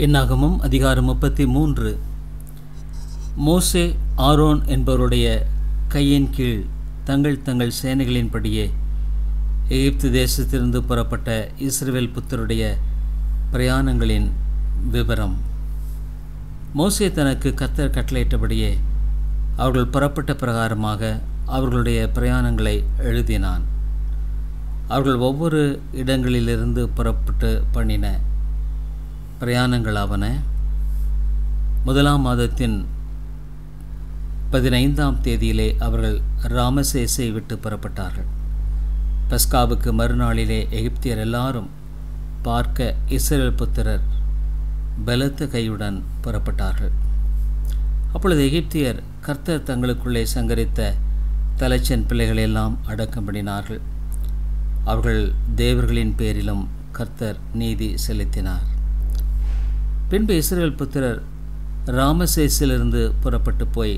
என்னாகமம் அதிகாரம் 33. மோசே ஆரோன் என்பவருடைய கையின் கீழ் தங்கள் சேனைகளின்படியே எகிப்து தேசத்திலிருந்து புறப்பட்ட இஸ்ரவேல் புத்தருடைய பிரயாணங்களின் விவரம். மோசே தனக்கு கர்த்தர் கட்டளையிட்டபடியே அவர்கள் புறப்பட்ட பிரகாரமாக அவர்களுடைய பிரயாணங்களை எழுதினான். அவர்கள் ஒவ்வொரு இடங்களிலிருந்து புறப்பட்டு பண்ணின பிரயாணங்களாவன: 1ஆம் மாதத்தின் 15ஆம் தேதியிலே அவர்கள் ராமசேசை விட்டு புறப்பட்டார்கள். பஸ்காவுக்கு மறுநாளிலே எகிப்தியர் எல்லாரும் பார்க்க இஸ்ரவேல் புத்திரர் பலத்த கையுடன் புறப்பட்டார்கள். அப்பொழுது எகிப்தியர் கர்த்தர் தங்களுக்குள்ளே சங்கரித்த தலைச்சன் பிள்ளைகளெல்லாம் அடக்கம் பண்ணினார்கள். அவர்கள் தேவர்களின் பேரிலும் கர்த்தர் நீதி செலுத்தினார். பின்பு இஸ்ரவேல் புத்திரர் ராமசேசிலிருந்து புறப்பட்டு போய்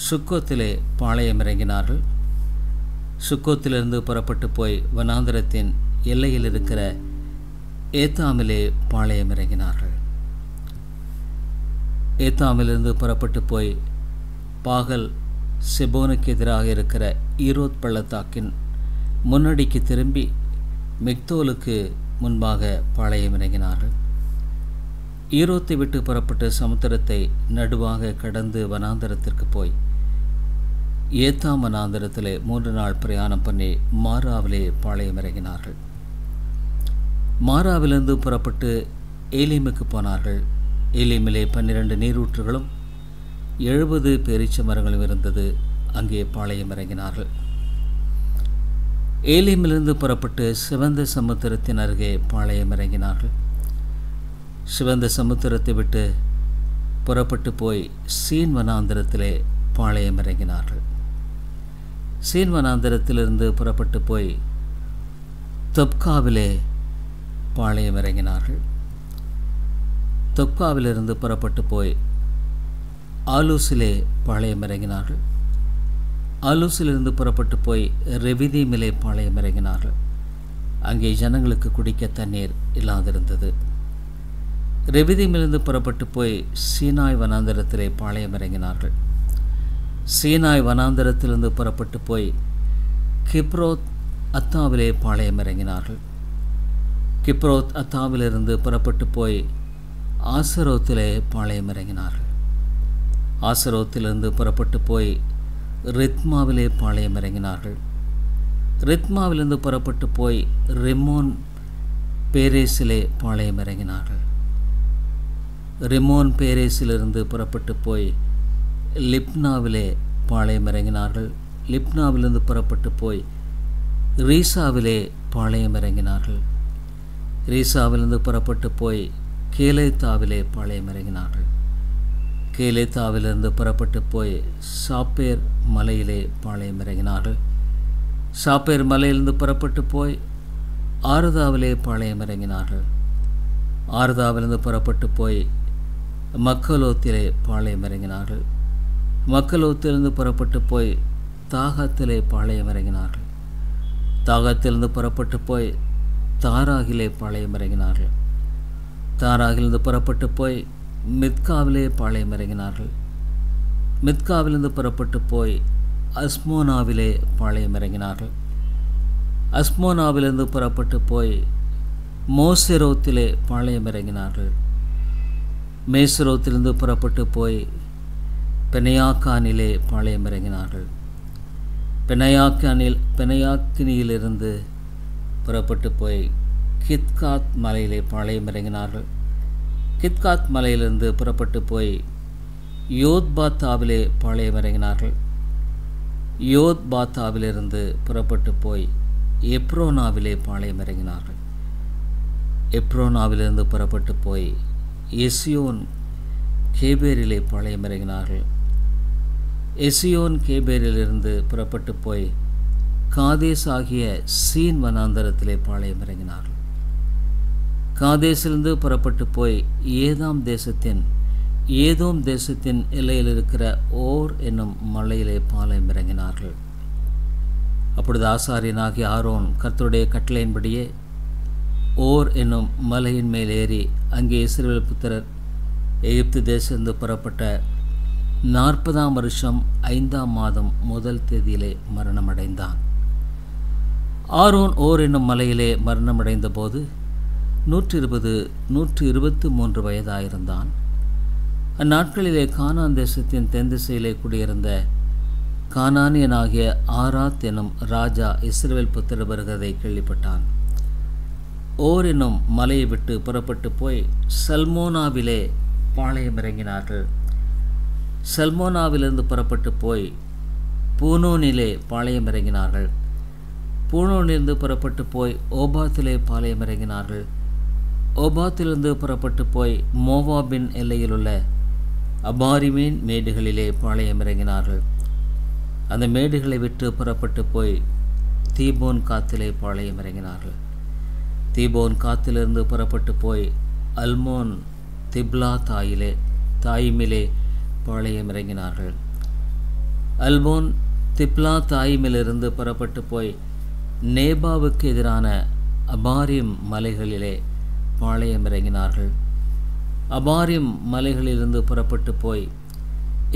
சுக்கோத்திலே பாளையம் இறங்கினார்கள். சுக்கோத்திலிருந்து புறப்பட்டு போய் வனாந்தரத்தின் எல்லையில் இருக்கிற ஏத்தாமிலே பாளையம் இறங்கினார்கள். ஏத்தாமிலிருந்து புறப்பட்டு போய் பாகல் செபோனுக்கு எதிராக இருக்கிற ஈரோத் பள்ளத்தாக்கின் முன்னடிக்கு திரும்பி மிக்தோலுக்கு முன்பாக பாளையம் இறங்கினார்கள். ஈரோத்தை விட்டு புறப்பட்டு சமுத்திரத்தை நடுவாக கடந்து வனாந்தரத்திற்கு போய் ஏத்தாம் வனாந்தரத்திலே 3 நாள் பிரயாணம் பண்ணி மாராவிலே பாளையம் இறங்கினார்கள். மாராவிலிருந்து புறப்பட்டு ஏலீமுக்கு போனார்கள். ஏலீமிலே 12 நீரூற்றுகளும் 70 பேரீச்ச மரங்களும் இருந்தது. அங்கே பாளையம் இறங்கினார்கள். ஏலீமிலிருந்து புறப்பட்டு சிவந்த சமுத்திரத்தின் அருகே பாளையம் இறங்கினார்கள். சிவந்த சமுத்திரத்தை விட்டு புறப்பட்டு போய் சீன் வனாந்தரத்திலே பாளையம் இறங்கினார்கள். சீன் வனாந்தரத்திலிருந்து புறப்பட்டு போய் தொப்காவிலே பாளையம் இறங்கினார்கள். தொப்காவிலிருந்து புறப்பட்டு போய் ஆலூசிலே பாளையம் இறங்கினார்கள். ஆலூசிலிருந்து புறப்பட்டு போய் ரெவிதீமிலே பாளையம் இறங்கினார்கள். அங்கே ஜனங்களுக்கு குடிக்க தண்ணீர் இல்லாதிருந்தது. ரெவிதீமிலிருந்து புறப்பட்டு போய் சீனாய் வனாந்தரத்திலே பாளையம் இறங்கினார்கள். சீனாய் வனாந்தரத்திலிருந்து புறப்பட்டு போய் கிப்ரோத் அத்தாவிலே பாளையம் இறங்கினார்கள். கிப்ரோத் அத்தாவிலிருந்து புறப்பட்டு போய் ஆசரோத்திலே பாளையம் இறங்கினார்கள். ஆசரோத்திலிருந்து புறப்பட்டு போய் ரித்மாவிலே பாளையம் இறங்கினார்கள். ரித்மாவிலிருந்து புறப்பட்டு போய் ரிமோன் பேரேசிலே பாளையம் இறங்கினார்கள். ரிமோன் பேரேசிலிருந்து புறப்பட்டு போய் லிப்னாவிலே பாளையம் இறங்கினார்கள். லிப்னாவிலிருந்து புறப்பட்டு போய் ரீசாவிலே பாளையம் இறங்கினார்கள். ரீசாவிலிருந்து புறப்பட்டு போய் கேலேத்தாவிலே பாளையம் இறங்கினார்கள். கேலேத்தாவிலிருந்து புறப்பட்டு போய் சாப்பேர் மலையிலே பாளையம் இறங்கினார்கள். சாப்பேர் மலையிலிருந்து புறப்பட்டு போய் ஆறுதாவிலே பாளையம் இறங்கினார்கள். ஆறுதாவிலிருந்து புறப்பட்டு போய் மக்கலோத்திலே பாளையம் இறங்கினார்கள். மக்கலோத்திலிருந்து புறப்பட்டு போய் தாகத்திலே பாளையம் இறங்கினார்கள். தாகத்திலிருந்து புறப்பட்டு போய் தாராகிலே பாளையம் இறங்கினார்கள். தாராகிலிருந்து புறப்பட்டு போய் மித்காவிலே பாளையம் இறங்கினார்கள். மித்காவிலிருந்து புறப்பட்டு போய் அஸ்மோனாவிலே பாளையம் இறங்கினார்கள். அஸ்மோனாவிலிருந்து புறப்பட்டு போய் மோசெரோத்திலே பாளையம் இறங்கினார்கள். மேசரோத்திலிருந்து புறப்பட்டு போய் பெனையாக்கானிலே பாளையம் இறங்கினார்கள். பெனையாக்கினியிலிருந்து புறப்பட்டு போய் கித்காத் மலையிலே பாளையம் இறங்கினார்கள். கித்காத் மலையிலிருந்து புறப்பட்டு போய் யோத்பாத்தாவிலே பாளையம் இறங்கினார்கள். யோத்பாத்தாவிலிருந்து புறப்பட்டு போய் எப்ரோனாவிலே பாளையம் இறங்கினார்கள். எப்ரோனாவிலிருந்து புறப்பட்டு போய் எசியோன் கேபேரிலே பாளையம் இறங்கினார்கள். எசியோன் கேபேரிலிருந்து புறப்பட்டு போய் காதேஸ் ஆகிய சீன் வனாந்தரத்திலே பாளையம் இறங்கினார்கள். காதேசிலிருந்து புறப்பட்டு போய் ஏதோம் தேசத்தின் எல்லையில் இருக்கிற ஓர் என்னும் மலையிலே பாளையம் இறங்கினார்கள். அப்பொழுது ஆசாரியனாகிய ஆரோன் கர்த்தருடைய கட்டளையின்படியே ஓர் என்னும் மலையின் மேல் ஏறி அங்கே இஸ்ரவேல் புத்திரர் எகிப்து தேசத்திலிருந்து புறப்பட்ட 40ஆம் வருஷம் 5ஆம் மாதம் 1 தேதியிலே மரணமடைந்தான். ஆரோன் ஓர் என்னும் மலையிலே மரணமடைந்த போது 123 வயதாயிருந்தான். அந்நாட்களிலே கானான் தேசத்தின் தென் திசையிலே குடியிருந்த கானானியனாகிய ஆராத் எனும் ராஜா இஸ்ரவேல் புத்திரர் வருகிறதை கேள்விப்பட்டான். ஓர் என்னும் மலையை விட்டு புறப்பட்டு போய் சல்மோனாவிலே பாளையம் இறங்கினார்கள். சல்மோனாவிலிருந்து புறப்பட்டு போய் பூனோனிலே பாளையம் இறங்கினார்கள். பூனோனிலிருந்து புறப்பட்டு போய் ஓபாத்திலே பாளையம் இறங்கினார்கள். ஓபாத்திலிருந்து புறப்பட்டு போய் மோவாபின் எல்லையில் உள்ள அபாரிமீன் மேடுகளிலே பாளையம் இறங்கினார்கள். அந்த மேடுகளை விட்டு புறப்பட்டு போய் தீபோன் காத்திலே பாளையம் இறங்கினார்கள். தீபோன் காத்திலிருந்து புறப்பட்டு போய் அல்மோன் திப்லா தாயிமிலே பாளையம் இறங்கினார்கள். அல்மோன் திப்லா தாயிமிலிருந்து புறப்பட்டு போய் நேபாவுக்கு எதிரான அபாரிம் மலைகளிலே பாளையம் இறங்கினார்கள். அபாரிம் மலைகளிலிருந்து புறப்பட்டு போய்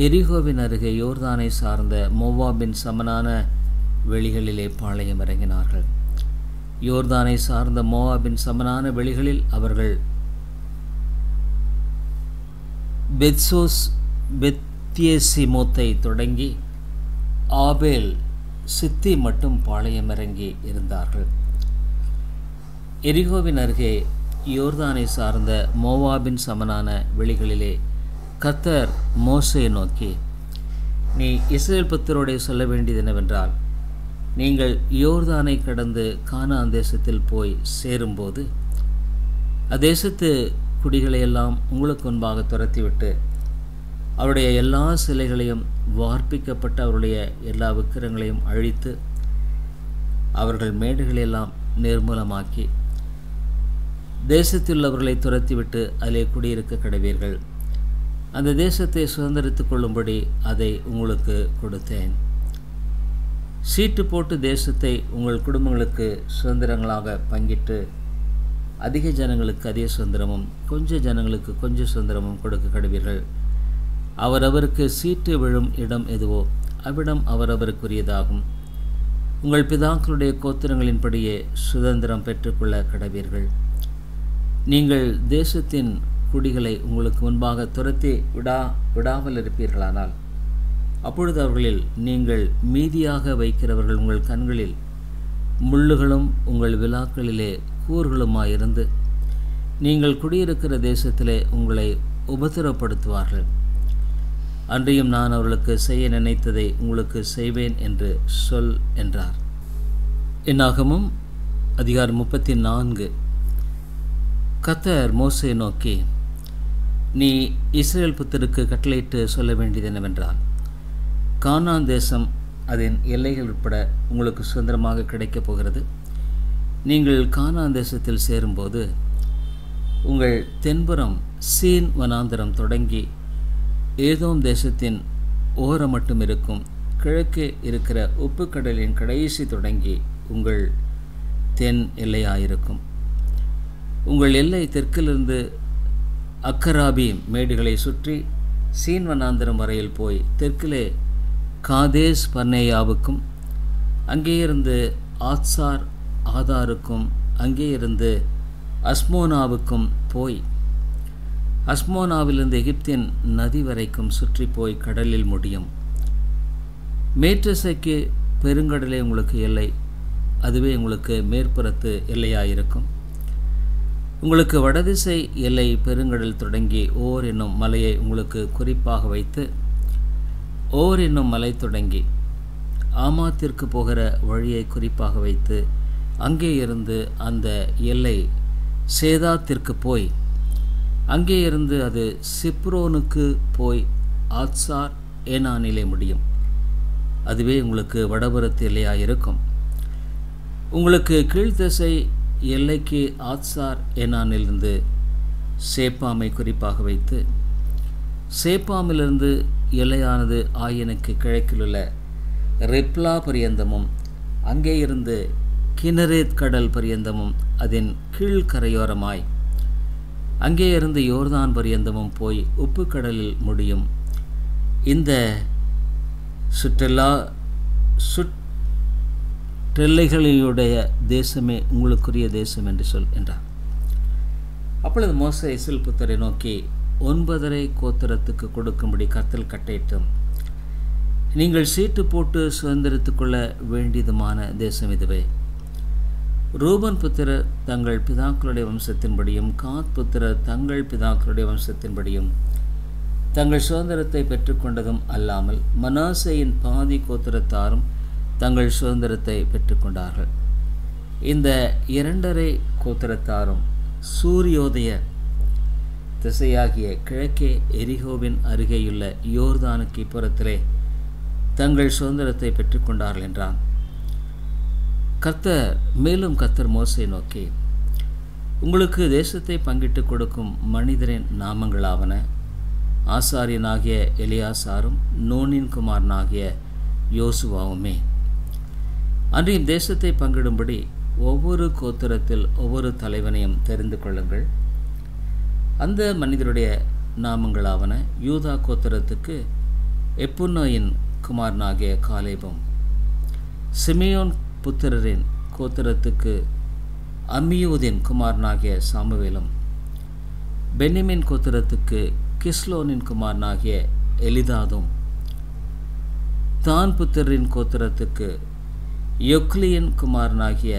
எரிகோவின் அருகே யோர்தானை சார்ந்த மோவாபின் சமனான வெளிகளிலே பாளையம் இறங்கினார்கள். யோர்தானை சார்ந்த மோவாபின் சமனான வெளிகளில் அவர்கள் பெத்யேசிமோத்தை தொடங்கி ஆபேல் சித்தி மட்டும் பாளையம் இறங்கி இருந்தார்கள். எரிகோவின் அருகே யோர்தானை சார்ந்த மோவாபின் சமனான வெளிகளிலே கர்த்தர் மோசேயை நோக்கி, நீ இஸ்ரவேல் புத்திரரோடே சொல்ல வேண்டியது என்னவென்றால், நீங்கள் யோர்தானை கடந்து கானான் தேசத்தில் போய் சேரும்போது அத்தேசத்து குடிகளையெல்லாம் உங்களுக்கு முன்பாக துரத்திவிட்டு அவருடைய எல்லா சிலைகளையும் வார்ப்பிக்கப்பட்ட அவருடைய எல்லா விக்கிரங்களையும் அழித்து அவர்கள் மேடுகளையெல்லாம் நிர்மூலமாக்கி தேசத்திலுள்ளவர்களை துரத்திவிட்டு அதிலே குடியிருக்க கடவீர்கள். அந்த தேசத்தை சுதந்திரித்துக் கொள்ளும்படி அதை உங்களுக்கு கொடுத்தேன். சீட்டு போட்டு தேசத்தை உங்கள் குடும்பங்களுக்கு சுதந்திரங்களாக பங்கிட்டு அதிக ஜனங்களுக்கு அதிக சுதந்திரமும் கொஞ்ச ஜனங்களுக்கு கொஞ்சம் சுதந்திரமும் கொடுக்க கடவீர்கள். அவரவருக்கு சீட்டு விழும் இடம் எதுவோ அவ்விடம் அவரவருக்குரியதாகும். உங்கள் பிதாக்களுடைய கோத்திரங்களின்படியே சுதந்திரம் பெற்றுக்கொள்ள கடவீர்கள். நீங்கள் தேசத்தின் குடிகளை உங்களுக்கு முன்பாக துரத்தி விடாமல் இருப்பீர்களானால் அப்பொழுது அவர்களில் நீங்கள் மீதியாக வைக்கிறவர்கள் உங்கள் கண்களில் முள்ளுகளும் உங்கள் விலாக்களிலே கூர்களுமாயிருந்து நீங்கள் குடியிருக்கிற தேசத்திலே உங்களை உபத்திரப்படுத்துவார்கள். அன்றையும் நான் அவர்களுக்கு செய்ய நினைத்ததை உங்களுக்கு செய்வேன் என்று சொல் என்றார். என்னாகமம் அதிகாரம் 34. கர்த்தர் மோசேயை நோக்கி, நீ இஸ்ரவேல் புத்திரருக்கு கட்டளையிட்டு சொல்ல வேண்டியது என்னவென்றால், கானான் தேசம் அதன் எல்லைகள் உட்பட உங்களுக்கு சுதந்திரமாக கிடைக்கப் போகிறது. நீங்கள் கானான் தேசத்தில் சேரும்போது உங்கள் தென்புறம் சீன் வனாந்தரம் தொடங்கி ஏதோம் தேசத்தின் ஓரம் மட்டும் இருக்கும் கிழக்கே இருக்கிற உப்புக்கடலின் கடைசி தொடங்கி உங்கள் தென் எல்லையாயிருக்கும். உங்கள் எல்லை தெற்கிலிருந்து அக்கராபீம் மேடுகளை சுற்றி சீன் வனாந்தரம் வரையில் போய் தெற்கிலே காதேஸ் பர்னேயாவுக்கும் அங்கேயிருந்து ஆத்சார் ஆதாருக்கும் அங்கேயிருந்து அஸ்மோனாவுக்கும் போய் அஸ்மோனாவிலிருந்து எகிப்தின் நதி வரைக்கும் சுற்றி போய் கடலில் முடியும். மேற்றசைக்கு பெருங்கடலே உங்களுக்கு எல்லை, அதுவே உங்களுக்கு மேற்புறத்து எல்லையாயிருக்கும். உங்களுக்கு வடதிசை எல்லை பெருங்கடல் தொடங்கி ஓர் என்னும் மலையை உங்களுக்கு குறிப்பாக வைத்து ஓர் என்னும் மலை தொடங்கி ஆமாத்திற்கு போகிற வழியை குறிப்பாக வைத்து அங்கே இருந்து அந்த எல்லை சேதாத்திற்கு போய் அங்கே இருந்து அது சிப்ரோனுக்கு போய் ஆத்சார் ஏனானிலே முடியும். அதுவே உங்களுக்கு வடபுறத்து எல்லையாயிருக்கும். உங்களுக்கு கீழ்த்திசை எல்லைக்கு ஆத்சார் ஏனானிலிருந்து சேப்பாமை குறிப்பாக வைத்து சேப்பாமிலிருந்து எல்லையானது ஆயனுக்கு கிழக்கிலுள்ள ரிப்லா பரியந்தமும் அங்கே இருந்து கினரேத் கடல் பரியந்தமும் அதன் கீழ்கரையோரமாய் அங்கே இருந்து யோர்தான் பரியந்தமும் போய் உப்பு கடலில் முடியும். இந்த சுற்றெல்லைகளுடைய தேசமே உங்களுக்குரிய தேசம் என்று என்றார். அப்பொழுது மோசே இஸ்ரவேல் புத்திரரை நோக்கி 9.5 கோத்திரத்துக்கு கொடுக்கும்படி கர்த்தர் கட்டளையிட்டும். நீங்கள் சீட்டு போட்டு சுதந்திரித்துக் கொள்ள வேண்டியதுமான தேசம் இதுவே. ரூபன் புத்திரர் தங்கள் பிதாக்களுடைய வம்சத்தின்படியும், காத் புத்திரர் தங்கள் பிதாக்களுடைய வம்சத்தின்படியும் தங்கள் சுதந்திரத்தை பெற்றுக்கொண்டதும் அல்லாமல் மனாசேயின் பாதி கோத்திரத்தாரும் தங்கள் சுதந்திரத்தை பெற்றுக்கொண்டார்கள். இந்த 2.5 கோத்திரத்தாரும் சூரியோதய திசையாகிய கிழக்கே எரிகோவின் அருகேயுள்ள யோர்தானுக்கு இப்புறத்திலே தங்கள் சுதந்திரத்தை பெற்றுக்கொண்டார்கள் என்றான். கர்த்தர் மோசே நோக்கி, உங்களுக்கு தேசத்தை பங்கிட்டு கொடுக்கும் மனிதரின் நாமங்களாவன ஆசாரியனாகிய எலியாசாரும் நூனின் குமாரனாகிய யோசுவாவுமே. அன்றையும் தேசத்தை பங்கிடும்படி ஒவ்வொரு கோத்திரத்தில் ஒவ்வொரு தலைவனையும் தெரிந்து கொள்ளுங்கள். அந்த மனிதருடைய நாமங்களாவன யூதா கோத்திரத்துக்கு எப்புன்னோயின் குமாரனாகிய காலேபும், சிமியோன் புத்திரரின் கோத்திரத்துக்கு அம்மியூதின் குமாரனாகிய சாமுவேலும், பென்னிமின் கோத்திரத்துக்கு கிஸ்லோனின் குமாரனாகிய எலிதாதும், தான் புத்திரரின் கோத்திரத்துக்கு யொக்லியின் குமாரனாகிய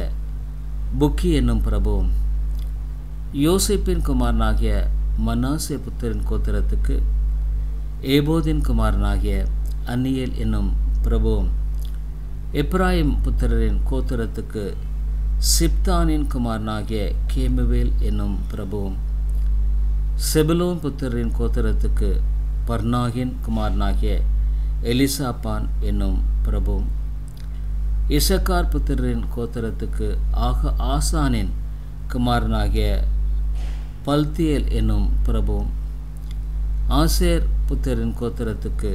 புக்கி என்னும் பிரபுவும், யோசேப்பின் குமாரனாகிய மனாசே புத்திரரின் கோத்திரத்துக்கு ஏபோதின் குமாரனாகிய அன்னியேல் என்னும் பிரபுவும், எப்ராயிம் புத்திரரின் கோத்திரத்துக்கு சிப்தானின் குமாரனாகிய கேமுவேல் என்னும் பிரபுவும், செபுலோன் புத்திரரின் கோத்திரத்துக்கு பர்னாகின் குமாரனாகிய எலிசாபான் என்னும் பிரபுவும், இசக்கார் புத்திரரின் கோத்திரத்துக்கு ஆசானின் குமாரனாகிய பல்தியேல் என்னும் பிரபுவும், ஆசேர் புத்திரரின் கோத்திரத்துக்கு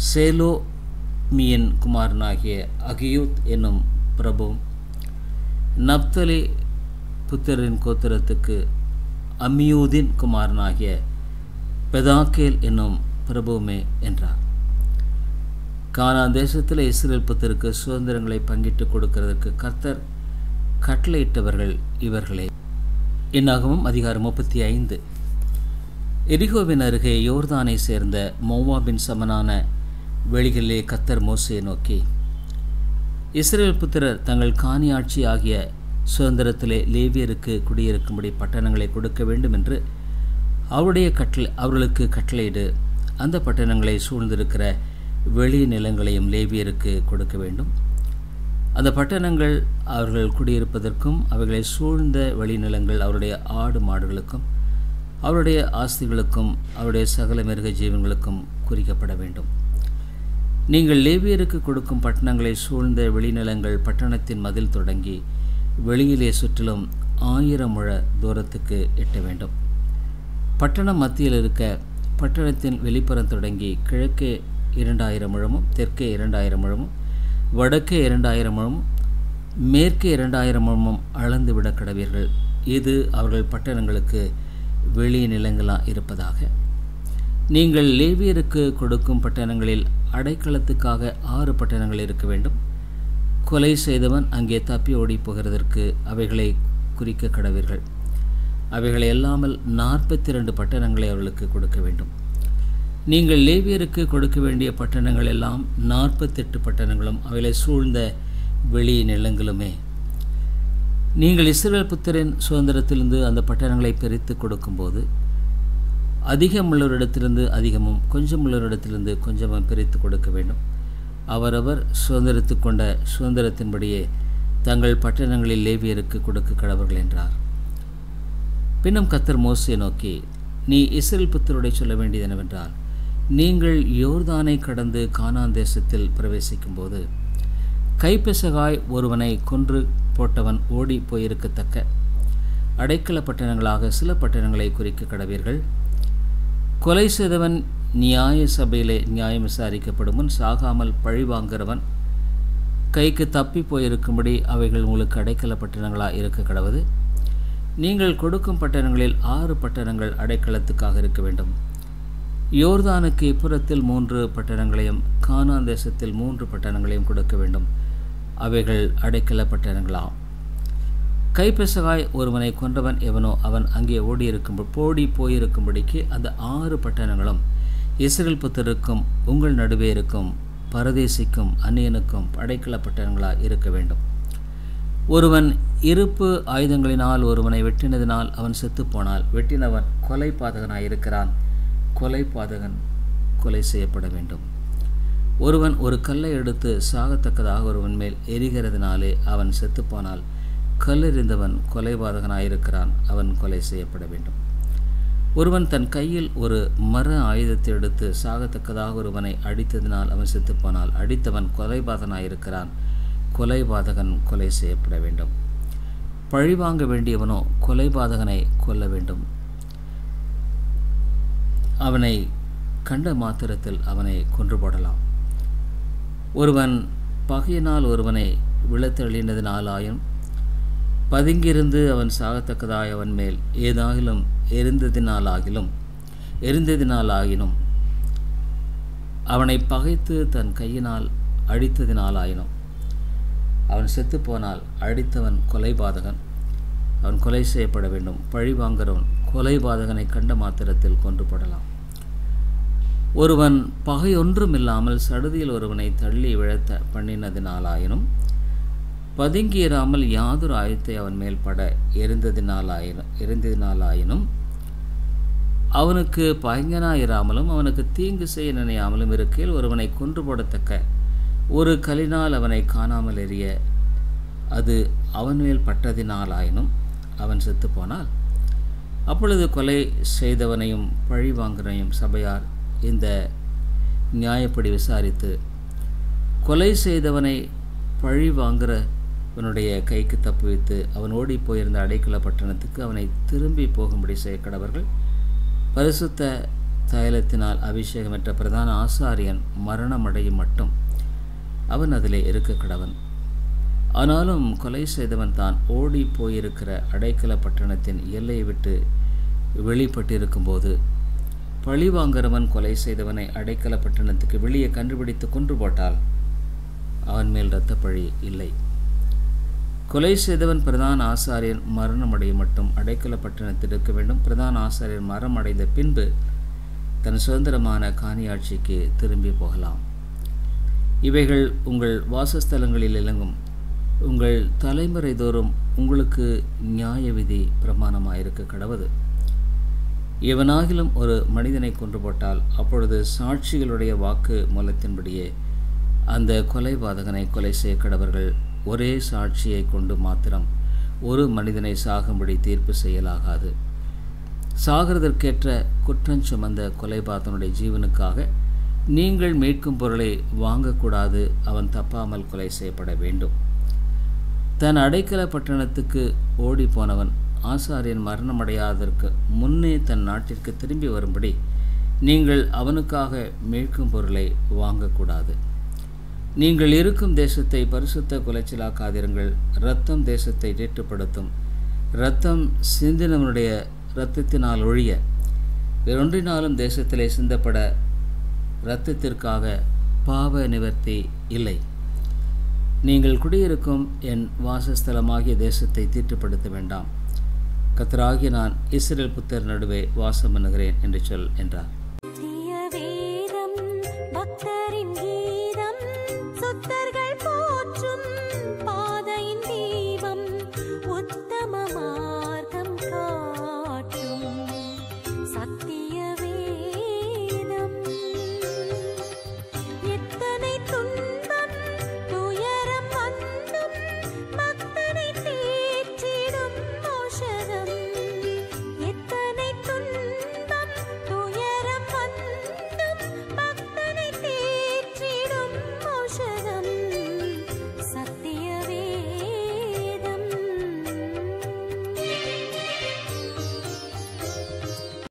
சேலோமியின் குமாரனாகிய அகியூத் என்னும் பிரபுவும், நப்தலி புத்திரரின் கோத்திரத்துக்கு அம்மியூதின் குமாரனாகிய பெதாக்கேல் என்னும் பிரபுவுமே என்றார். கானான் தேசத்தில் இஸ்ரவேல் புத்திரருக்கு சுதந்திரங்களை பங்கிட்டு கொடுக்கிறதுக்கு கர்த்தர் கட்டளையிட்டவர்கள் இவர்களே. என்னாகமம் அதிகாரம் 35. எரிகோவின் அருகே யோர்தானை சேர்ந்த மோவாபின் சமனான வெளிகளிலே கர்த்தர் மோசேயை நோக்கி, இஸ்ரவேல் புத்திரர் தங்கள் காணியாட்சி ஆகிய சுதந்திரத்திலே லேவியருக்கு குடியிருக்கும்படி பட்டணங்களை கொடுக்க வேண்டும் என்று அவர்களுக்கு கட்டளையிடு. அந்த பட்டணங்களை சூழ்ந்திருக்கிற வெளி நிலங்களையும் லேவியருக்கு கொடுக்க வேண்டும். அந்த பட்டணங்கள் அவர்கள் குடியிருப்பதற்கும் அவைகளை சூழ்ந்த வெளிநிலங்கள் அவருடைய ஆடு மாடுகளுக்கும் அவருடைய ஆஸ்திகளுக்கும் அவருடைய சகல மிருக ஜீவன்களுக்கும் குறிக்கப்பட வேண்டும். நீங்கள் லேவியருக்கு கொடுக்கும் பட்டணங்களை சூழ்ந்த வெளிநிலங்கள் பட்டணத்தின் மதில் தொடங்கி வெளியிலே சுற்றிலும் 1000 முழ தூரத்துக்கு எட்ட வேண்டும். பட்டணம் மத்தியில் இருக்க பட்டணத்தின் வெளிப்புறம் தொடங்கி கிழக்கே 2000 முழமும், தெற்கே 2000 முழமும், வடக்கே 2000 முழமும், மேற்கே 2000 முழமும் அளந்து விட கடவீர்கள். இது அவர்கள் பட்டணங்களுக்கு வெளி நிலங்களாக இருப்பதாக. நீங்கள் லேவியருக்கு கொடுக்கும் பட்டணங்களில் அடைக்கலத்துக்காக 6 பட்டணங்கள் இருக்க வேண்டும். கொலை செய்தவன் அங்கே தப்பி ஓடி போகிறதற்கு அவைகளை குறிக்க கடவீர்கள். அவைகளை அல்லாமல் 42 பட்டணங்களை அவர்களுக்கு கொடுக்க வேண்டும். நீங்கள் லேவியருக்கு கொடுக்க வேண்டிய பட்டணங்கள் எல்லாம் 48 பட்டணங்களும் அவைகளை சூழ்ந்த வெளி நிலங்களுமே. நீங்கள் இஸ்ரவேல் புத்திரரின் சுதந்திரத்திலிருந்து அந்த பட்டணங்களை பிரித்து கொடுக்கும்போது அதிகமுள்ளவரிடத்திலிருந்து அதிகமும் கொஞ்சமுள்ளவரிடத்திலிருந்து கொஞ்சமும் பிரித்து கொடுக்க வேண்டும். அவரவர் சுதந்திரித்து கொண்ட சுதந்திரத்தின்படியே தங்கள் பட்டணங்களில் லேவியருக்கு கொடுக்க கடவர்கள் என்றார். பின்னும் கர்த்தர் மோசேயை நோக்கி, நீ இஸ்ரவேல் புத்திரருடைய சொல்ல வேண்டியது என்னவென்றால், நீங்கள் யோர்தானை கடந்து கானான் தேசத்தில் பிரவேசிக்கும்போது கைப்பெசகாய் ஒருவனை கொன்று போட்டவன் ஓடி போயிருக்கத்தக்க அடைக்கல பட்டணங்களாக சில பட்டணங்களை குறிக்க கடவீர்கள். கொலை செய்தவன் நியாய சபையிலே நியாயம் விசாரிக்கப்படும் முன் சாகாமல் பழிவாங்கிறவன் கைக்கு தப்பி போயிருக்கும்படி அவைகள் உங்களுக்கு அடைக்கல பட்டணங்களாக இருக்க கடவுது. நீங்கள் கொடுக்கும் பட்டணங்களில் 6 பட்டணங்கள் அடைக்கலத்துக்காக இருக்க வேண்டும். யோர்தானுக்கு இப்புறத்தில் 3 பட்டணங்களையும் கானான் தேசத்தில் 3 பட்டணங்களையும் கொடுக்க வேண்டும். அவைகள் அடைக்கல பட்டணங்களாம். கைப்பெசகாய் ஒருவனை கொன்றவன் எவனோ அவன் அங்கே ஓடி போயிருக்கும்படிக்கு அந்த 6 பட்டணங்களும் இஸ்ரவேல் புத்தருக்கும் உங்கள் நடுவே இருக்கும் பரதேசிக்கும் அந்நியனுக்கும் அடைக்கல பட்டணங்களாக இருக்க வேண்டும். ஒருவன் இருப்பு ஆயுதங்களினால் ஒருவனை வெட்டினதினால் அவன் செத்துப்போனால் வெட்டினவன் கொலை பாதகனாயிருக்கிறான். கொலை பாதகன் கொலை செய்யப்பட வேண்டும். ஒருவன் ஒரு கல்லை எடுத்து சாகத்தக்கதாக ஒருவன் மேல் எரிகிறதுனாலே அவன் செத்துப்போனால் கல்லெறிந்தவன் கொலை பாதகனாயிருக்கிறான். அவன் கொலை செய்யப்பட வேண்டும். ஒருவன் தன் கையில் ஒரு மர ஆயுதத்தை எடுத்து சாகத்தக்கதாக ஒருவனை அடித்ததினால் அவன் செத்துப்போனால் அடித்தவன் கொலைபாதகனாயிருக்கிறான். கொலைபாதகன் கொலை செய்யப்பட வேண்டும். பழிவாங்க வேண்டியவனோ கொலைபாதகனை கொல்ல வேண்டும். அவனை கண்ட மாத்திரத்தில் அவனை கொன்று போடலாம். ஒருவன் பகையினால் ஒருவனை விழத்தள்ளினதினாலாயும் பதுங்கியிருந்து அவன் சாகத்தக்கதாய் அவன் மேல் ஏதாகிலும் எரிந்ததினாலாயினும் அவனை பகைத்து தன் கையினால் அடித்ததினாலாயினும் அவன் செத்துப்போனால் அடித்தவன் கொலைபாதகன். அவன் கொலை செய்யப்பட வேண்டும். பழிவாங்கிறவன் கொலைபாதகனை கண்ட மாத்திரத்தில் கொன்று போடலாம். ஒருவன் பகை ஒன்றும் இல்லாமல் சடுதியில் ஒருவனை தள்ளி விழத்த பண்ணினதினாலாயினும் பதுங்கியிராமல் யாதொரு ஆயத்தை அவன் மேல் பட எரிந்ததினாலாயினும் அவனுக்கு பகைஞனாயிராமலும் அவனுக்கு தீங்கு செய்ய நினையாமலும் இருக்கையில் ஒருவனை கொன்று போடத்தக்க ஒரு கல்லினால் அவனை காணாமல் எறிய அது அவன் மேல் பட்டதினாலாயினும் அவன் செத்துப்போனால் அப்பொழுது கொலை செய்தவனையும் பழிவாங்கினையும் சபையார் இந்த நியாயப்படி விசாரித்து கொலை செய்தவனை பழி வாங்குறவனுடைய கைக்கு தப்புவித்து அவன் ஓடி போயிருந்த அடைக்கல பட்டணத்துக்கு அவனை திரும்பி போகும்படி செய்ய கடவர்கள். பரிசுத்த தைலத்தினால் அபிஷேகமற்ற பிரதான ஆசாரியன் மரணமடையும் மட்டும் அவன் அதிலே இருக்க கடவன். ஆனாலும் கொலை செய்தவன் தான் ஓடி போயிருக்கிற அடைக்கல பட்டணத்தின் எல்லையை விட்டு வெளிப்பட்டிருக்கும்போது பழிவாங்கிறவன் கொலை செய்தவனை அடைக்கல பட்டணத்துக்கு வெளியே கண்டுபிடித்து கொன்று போட்டால் அவன் மேல் இரத்த பழி இல்லை. கொலை செய்தவன் பிரதான ஆசாரியன் மரணமடைய மட்டும் அடைக்கல பட்டணத்தில் இருக்க வேண்டும். பிரதான ஆசாரியன் மரணம் அடைந்த பின்பு தன் சுதந்திரமான காணியாட்சிக்கு திரும்பி போகலாம். இவைகள் உங்கள் வாசஸ்தலங்களில் இலங்கும் உங்கள் தலைமுறை தோறும் உங்களுக்கு நியாய விதி பிரமாணமாயிருக்க கடவது. எவனாகிலும் ஒரு மனிதனை கொன்று போட்டால் அப்பொழுது சாட்சிகளுடைய வாக்கு மூலத்தின்படியே அந்த கொலைபாதகனை கொலை செய்ய கடவர்கள். ஒரே சாட்சியை கொண்டு மாத்திரம் ஒரு மனிதனை சாகும்படி தீர்ப்பு செய்யலாகாது. சாகிறதற்கேற்ற குற்றம் சுமந்த கொலைபாதகனுடைய ஜீவனுக்காக நீங்கள் மீட்கும் பொருளை வாங்கக்கூடாது. அவன் தப்பாமல் கொலை செய்யப்பட வேண்டும். தன் அடைக்கல பட்டணத்துக்கு ஓடி போனவன் ஆசாரியன் மரணமடையாததற்கு முன்னே தன் நாட்டிற்கு திரும்பி வரும்படி நீங்கள் அவனுக்காக மீட்கும் பொருளை வாங்கக்கூடாது. நீங்கள் இருக்கும் தேசத்தை பரிசுத்த குலைச்சலாக்காதிருங்கள். இரத்தம் தேசத்தை தீட்டுப்படுத்தும். இரத்தம் சிந்தினவனுடைய இரத்தத்தினால் ஒழிய வேறொன்றினாலும் தேசத்திலே சிந்தப்பட இரத்தத்திற்காக பாவ நிவர்த்தி இல்லை. நீங்கள் குடியிருக்கும் என் வாசஸ்தலமாகிய தேசத்தை தீட்டுப்படுத்த வேண்டாம். கர்த்தராகிய நான் இஸ்ரவேல் புத்தர் நடுவே வாசம் பண்ணுகிறேன் என்று சொல் என்றார்.